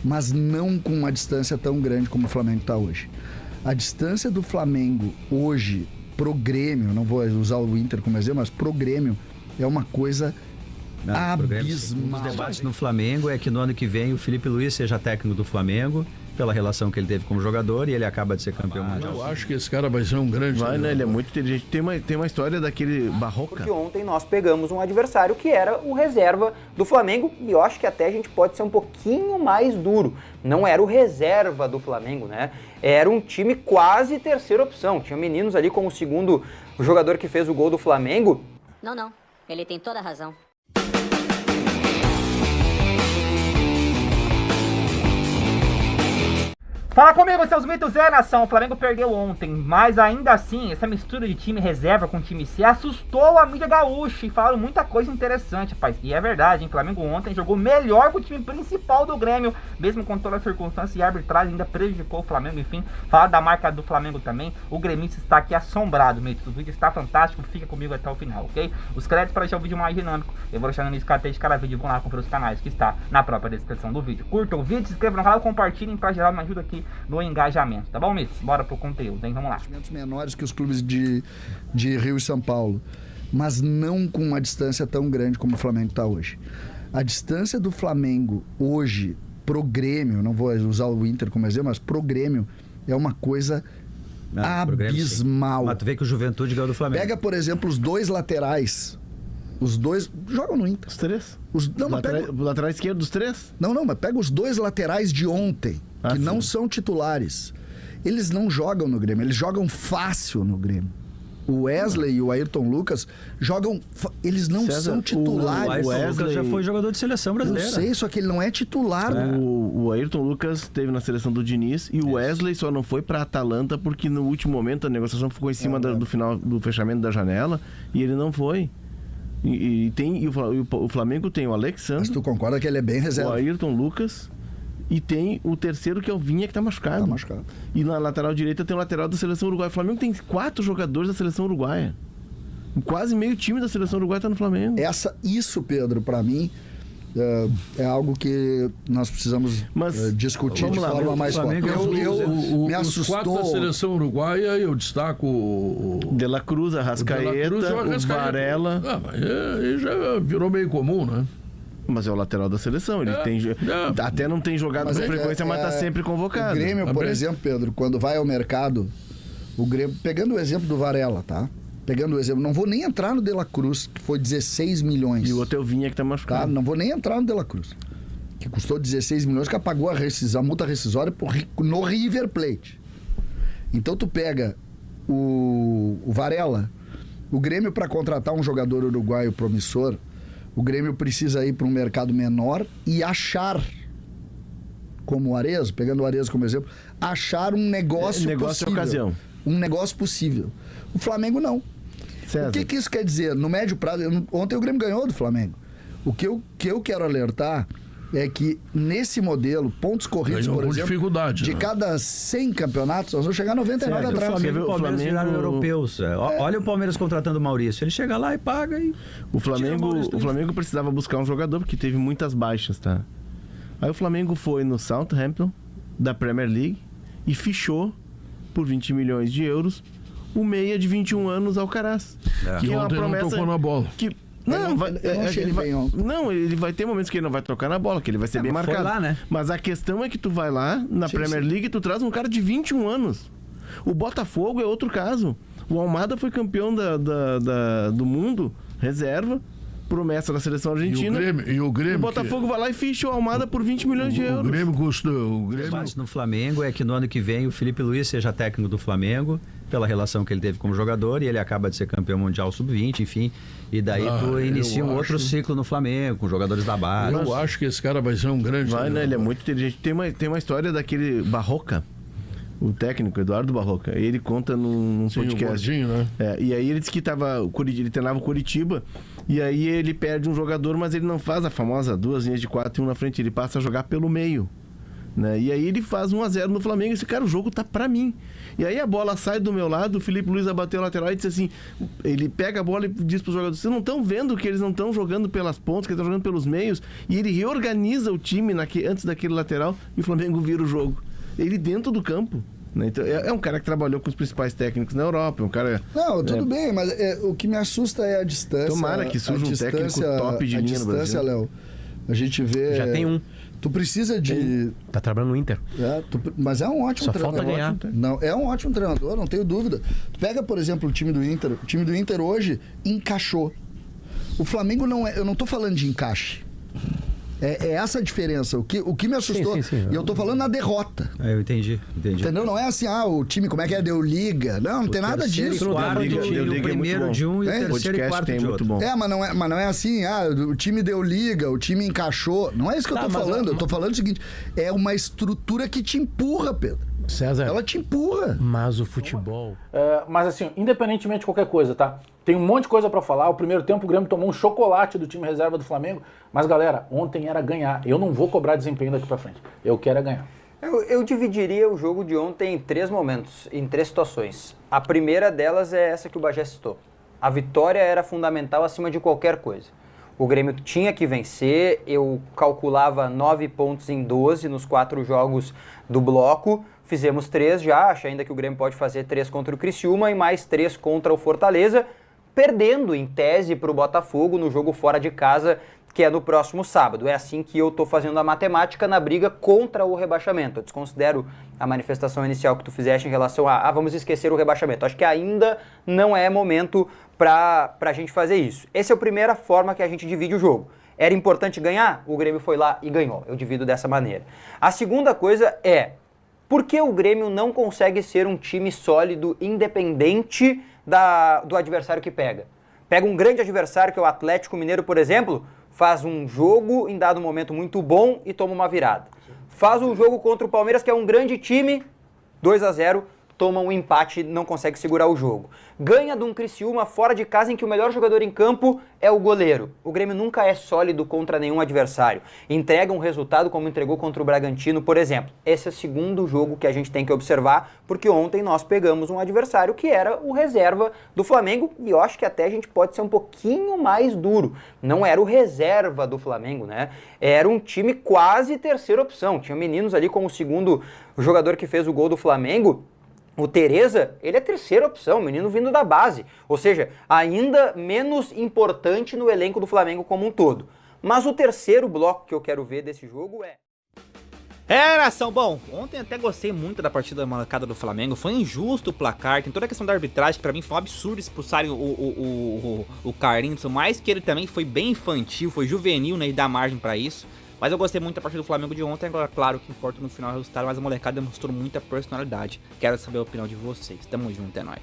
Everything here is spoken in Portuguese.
mas não com uma distância tão grande como o Flamengo está hoje. A distância do Flamengo hoje pro Grêmio, não vou usar o Inter como exemplo, mas pro Grêmio é uma coisa abismal. Um dos debates no Flamengo é que no ano que vem o Felipe Luiz seja técnico do Flamengo, pela relação que ele teve como jogador, e ele acaba de ser campeão mundial. Eu acho que esse cara vai ser um grande... Vai, né? Ele é muito inteligente. Tem uma história daquele Barroca. Porque ontem nós pegamos um adversário que era o reserva do Flamengo, e eu acho que até a gente pode ser um pouquinho mais duro. Não era o reserva do Flamengo, né? Era um time quase terceira opção. Tinha meninos ali como o segundo jogador que fez o gol do Flamengo. Não. Ele tem toda a razão. Fala comigo, seus mitos nação. O Flamengo perdeu ontem, mas ainda assim, essa mistura de time reserva com time C assustou a mídia gaúcha e falaram muita coisa interessante, rapaz. E é verdade, hein? O Flamengo ontem jogou melhor que o time principal do Grêmio, mesmo com toda a circunstância, e a arbitragem ainda prejudicou o Flamengo. Enfim, falar da marca do Flamengo também. O gremista está aqui assombrado, mitos. O vídeo está fantástico, fica comigo até o final, ok? Os créditos para deixar o vídeo mais dinâmico eu vou deixar no início de cada vídeo. Vão lá conferir os canais que está na própria descrição do vídeo. Curtam o vídeo, se inscrevam no canal, compartilhem para gerar uma ajuda aqui no engajamento, tá bom, mitos? Bora pro conteúdo, hein? Vamos lá. Menores que os clubes de Rio e São Paulo, mas não com uma distância tão grande como o Flamengo está hoje. A distância do Flamengo hoje pro Grêmio, não vou usar o Inter como exemplo, mas pro Grêmio é uma coisa abismal. Mas tu vê que o Juventude ganhou do Flamengo. Pega, por exemplo, os dois laterais. Os dois jogam no Inter. Os três? O lateral esquerdo dos três? Não, mas pega os dois laterais de ontem, que não são titulares. Eles não jogam no Grêmio, eles jogam fácil no Grêmio. O Wesley e o Ayrton Lucas jogam... Eles não são titulares. O Ayrton Lucas já foi jogador de seleção brasileira. Eu sei, só que ele não é titular. O Ayrton Lucas teve na seleção do Diniz e o Wesley só não foi pra Atalanta porque no último momento a negociação ficou em cima do final do fechamento da janela e ele não foi. E o Flamengo tem o Alexandre. Mas tu concorda que ele é bem reserva? O Ayrton Lucas. E tem o terceiro, que é o Vinha, que tá machucado. E na lateral direita tem o lateral da seleção uruguaia. O Flamengo tem 4 jogadores da seleção uruguaia. Quase meio time da seleção uruguaia tá no Flamengo. Isso, Pedro, pra mim, é algo que nós precisamos discutir de forma mais forte. Me assustou. Os 4 da seleção uruguaia, eu destaco o De La Cruz, Arrascaeta, o Varela. Mas aí já virou meio comum, né? Mas é o lateral da seleção. Ele até não tem jogado com frequência, mas tá sempre convocado. O Grêmio, por exemplo, Pedro, quando vai ao mercado, o Grêmio, pegando o exemplo do Varela, tá? Pegando o exemplo, não vou nem entrar no De La Cruz, que foi 16 milhões. E o outro é o Vinha, que tá machucado. Tá? Não vou nem entrar no De La Cruz, que custou 16 milhões, que apagou a multa rescisória no River Plate. Então tu pega o Varela, o Grêmio, para contratar um jogador uruguaio promissor, o Grêmio precisa ir para um mercado menor e achar, como o Arezzo, pegando o Arezzo como exemplo, achar um negócio possível. Ocasião. Um negócio possível. O Flamengo não. César. O que isso quer dizer? No médio prazo, ontem o Grêmio ganhou do Flamengo. O que eu quero alertar é que nesse modelo, pontos corridos, por exemplo, dificuldade, de cada 100 campeonatos, nós vamos chegar a 99 atrás. O Flamengo e o Palmeiras viraram europeus. Olha o Palmeiras contratando o Maurício. Ele chega lá e paga e... O Flamengo precisava buscar um jogador porque teve muitas baixas, tá? Aí o Flamengo foi no Southampton, da Premier League, e fichou por 20 milhões de euros o meia de 21 anos, Alcaraz. Que é uma promessa... não tocou na bola. Ele vai ter momentos que ele não vai tocar na bola, que ele vai ser bem marcado. Lá, né? Mas a questão é que tu vai lá na Premier League e tu traz um cara de 21 anos. O Botafogo é outro caso. O Almada foi campeão do mundo, reserva, promessa da seleção argentina. E o Grêmio. O Botafogo vai lá e ficha o Almada por 20 milhões de euros. O Grêmio custou. O debate no Flamengo é que no ano que vem o Felipe Luiz seja técnico do Flamengo, pela relação que ele teve como jogador, e ele acaba de ser campeão mundial sub-20, enfim. E daí tu inicia um outro ciclo no Flamengo, com jogadores da base. Eu acho que esse cara vai ser um grande... Né? Ele é muito inteligente. Tem uma história daquele Barroca, o técnico, Eduardo Barroca. Ele conta num podcast. O gordinho, né? E aí ele disse que ele treinava o Curitiba, e aí ele perde um jogador, mas ele não faz a famosa 2 linhas de 4 e 1 na frente, ele passa a jogar pelo meio. né? E aí ele faz 1-0 no Flamengo e disse, cara, o jogo tá pra mim. E aí a bola sai do meu lado, o Felipe Luiz abateu o lateral e disse assim, ele pega a bola e diz pros jogadores, vocês não estão vendo que eles não estão jogando pelas pontas, que eles estão jogando pelos meios, e ele reorganiza o time antes daquele lateral e o Flamengo vira o jogo. Ele dentro do campo. Né? Então, é um cara que trabalhou com os principais técnicos na Europa, um cara... Não, tudo bem, mas o que me assusta é a distância. Tomara que surja um técnico top de linha no Brasil. Léo, a gente vê... Já tem um. Tu precisa de... Tá trabalhando no Inter. Mas é um ótimo Só treinador. falta ganhar. Não, é um ótimo treinador, não tenho dúvida. Tu pega, por exemplo, o time do Inter. O time do Inter hoje encaixou. O Flamengo não é... Eu não tô falando de encaixe. É essa a diferença. O que me assustou... Sim. E eu tô falando na derrota. Eu entendi. Entendeu? Não é assim, o time, como é que é? Deu liga. Não tem nada disso. O primeiro de um e o terceiro e quarto de outro. Mas não é assim, o time deu liga, o time encaixou. Não é isso que eu tô falando. Eu tô falando o seguinte, é uma estrutura que te empurra, Pedro. César, ela te empurra. Mas o futebol... Mas assim, independentemente de qualquer coisa, tá? Tem um monte de coisa pra falar. O primeiro tempo o Grêmio tomou um chocolate do time reserva do Flamengo. Mas galera, ontem era ganhar. Eu não vou cobrar desempenho daqui pra frente. Eu quero é ganhar. Eu dividiria o jogo de ontem em 3 momentos, em 3 situações. A primeira delas é essa que o Bagé citou. A vitória era fundamental acima de qualquer coisa. O Grêmio tinha que vencer, eu calculava 9 pontos em 12 nos 4 jogos do bloco. Fizemos 3 já, acho ainda que o Grêmio pode fazer 3 contra o Criciúma e mais 3 contra o Fortaleza, perdendo em tese para o Botafogo no jogo fora de casa, que é no próximo sábado. É assim que eu estou fazendo a matemática na briga contra o rebaixamento. Eu desconsidero a manifestação inicial que tu fizeste em relação a vamos esquecer o rebaixamento. Acho que ainda não é momento para a gente fazer isso. Essa é a primeira forma que a gente divide o jogo. Era importante ganhar? O Grêmio foi lá e ganhou. Eu divido dessa maneira. A segunda coisa é, por que o Grêmio não consegue ser um time sólido, independente do adversário que pega? Pega um grande adversário, que é o Atlético Mineiro, por exemplo, faz um jogo em dado momento muito bom e toma uma virada. Faz um jogo contra o Palmeiras, que é um grande time, 2-0, toma um empate e não consegue segurar o jogo. Ganha de um Criciúma fora de casa em que o melhor jogador em campo é o goleiro. O Grêmio nunca é sólido contra nenhum adversário. Entrega um resultado como entregou contra o Bragantino, por exemplo. Esse é o segundo jogo que a gente tem que observar, porque ontem nós pegamos um adversário que era o reserva do Flamengo, e eu acho que até a gente pode ser um pouquinho mais duro. Não era o reserva do Flamengo, né? Era um time quase terceira opção. Tinha meninos ali como o segundo jogador que fez o gol do Flamengo. O Tereza, ele é terceira opção, menino vindo da base. Ou seja, ainda menos importante no elenco do Flamengo como um todo. Mas o terceiro bloco que eu quero ver desse jogo é... Nação, bom, ontem até gostei muito da partida da molecada do Flamengo, foi injusto o placar, tem toda a questão da arbitragem, que pra mim foi um absurdo expulsarem o Carlinhos, mais que ele também foi bem infantil, foi juvenil, né, e dá margem pra isso. Mas eu gostei muito da partida do Flamengo de ontem, agora claro que importa no final o resultado, mas a molecada mostrou muita personalidade. Quero saber a opinião de vocês, tamo junto, é nóis.